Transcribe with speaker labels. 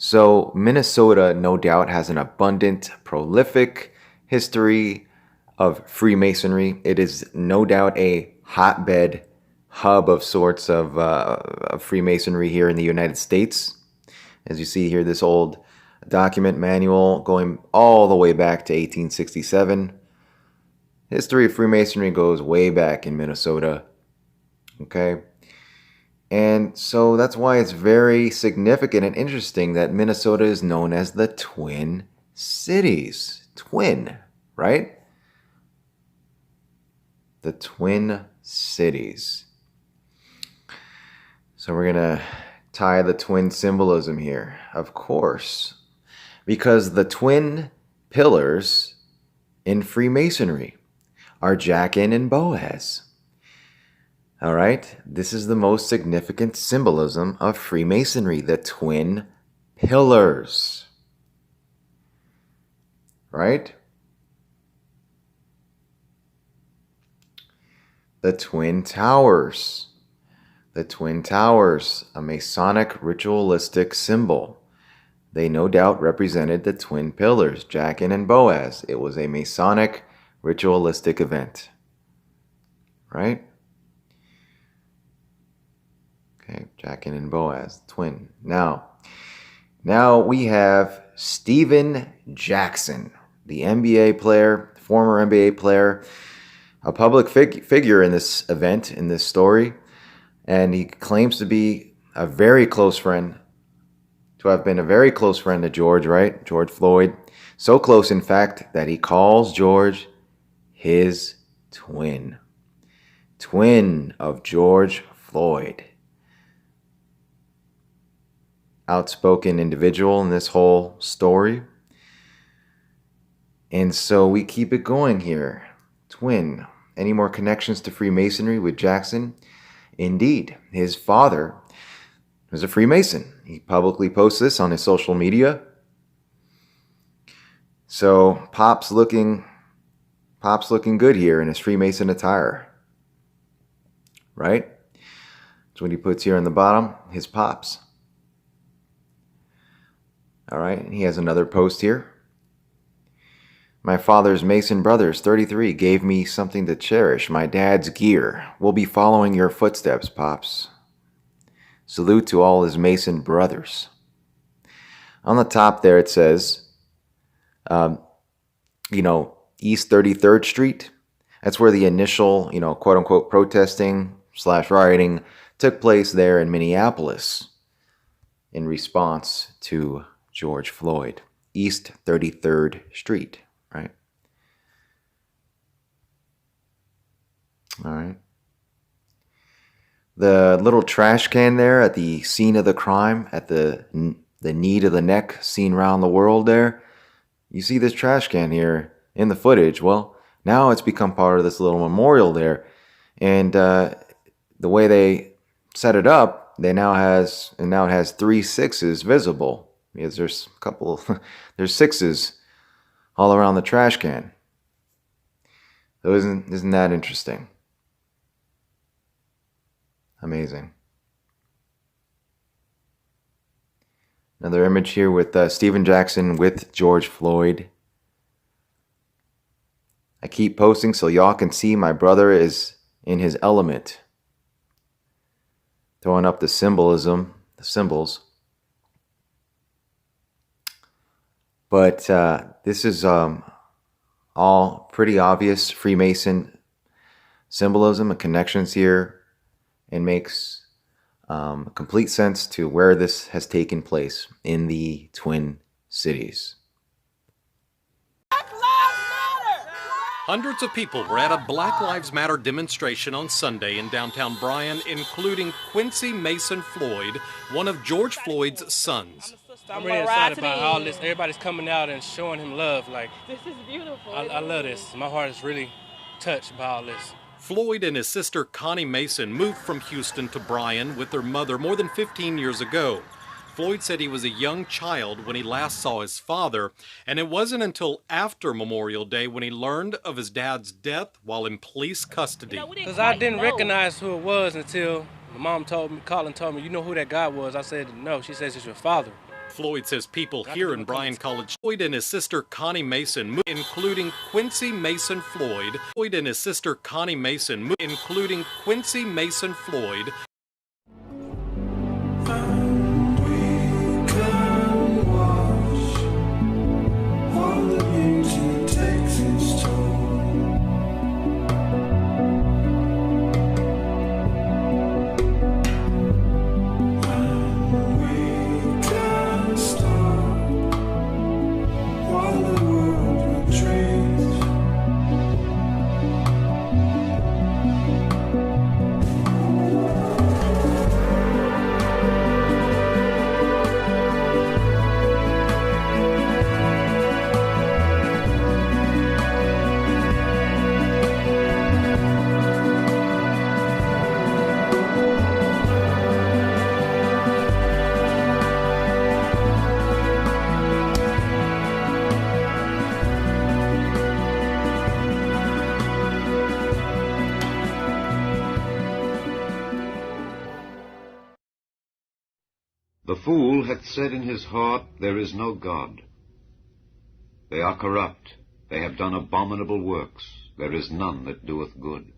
Speaker 1: So, Minnesota, no doubt, has an abundant, prolific history of Freemasonry. It is no doubt a hotbed, hub of sorts of Freemasonry here in the United States. As you see here, this old document manual going all the way back to 1867. History of Freemasonry goes way back in Minnesota. Okay. And so that's why it's very significant and interesting that Minnesota is known as the Twin Cities. Twin, right? The Twin Cities. So we're going to tie the twin symbolism here, of course, because the twin pillars in Freemasonry are Jachin and Boaz. All right, this is the most significant symbolism of Freemasonry, the twin pillars. Right? The twin towers. The twin towers, a Masonic ritualistic symbol. They no doubt represented the twin pillars, Jachin and Boaz. It was a Masonic ritualistic event. Right? Okay, Jachin and Boaz, twin. Now we have Steven Jackson, the NBA player, former NBA player, a public figure in this event, in this story, and he claims to be a very close friend, to have been a very close friend to George, right? George Floyd. So close, in fact, that he calls George his twin. Twin of George Floyd. Outspoken individual in this whole story. And so we keep it going here. Twin. Any more connections to Freemasonry with Jackson? Indeed, his father was a Freemason. He publicly posts this on his social media. So Pop's looking good here in his Freemason attire. Right? That's what he puts here on the bottom, his Pops. All right, he has another post here. My father's Mason brothers, 33, gave me something to cherish, my dad's gear. We'll be following your footsteps, Pops. Salute to all his Mason brothers. On the top there it says, East 33rd Street. That's where the initial, quote-unquote protesting / rioting took place there in Minneapolis in response to George Floyd. East 33rd Street, right? All right. The little trash can there at the scene of the crime, at the knee to the neck seen around the world there. You see this trash can here in the footage. Well, now it's become part of this little memorial there. And the way they set it up, it now has 3 6s visible. Because there's a couple, there's 6s all around the trash can. So isn't that interesting? Amazing. Another image here with Steven Jackson with George Floyd. I keep posting so y'all can see my brother is in his element. Throwing up the symbolism, the symbols. But this is all pretty obvious Freemason symbolism and connections here, and makes complete sense to where this has taken place in the Twin Cities.
Speaker 2: Hundreds of people were at a Black Lives Matter demonstration on Sunday in downtown Bryan, including Quincy Mason Floyd, one of George Floyd's sons.
Speaker 3: I'm really excited about all this. Everybody's coming out and showing him love.
Speaker 4: This is beautiful.
Speaker 3: I love this. My heart is really touched by all this.
Speaker 2: Floyd and his sister Connie Mason moved from Houston to Bryan with their mother more than 15 years ago. Floyd said he was a young child when he last saw his father, and it wasn't until after Memorial Day when he learned of his dad's death while in police custody.
Speaker 3: Because I didn't recognize who it was until my mom called and told me, you know who that guy was? I said, no. She says, it's your father.
Speaker 2: Floyd says people here in Bryan College, Floyd and his sister Connie Mason, including Quincy Mason Floyd, Floyd and his sister Connie Mason, including Quincy Mason Floyd,
Speaker 4: The fool hath said in his heart, There is no God. They are corrupt, they have done abominable works, there is none that doeth good.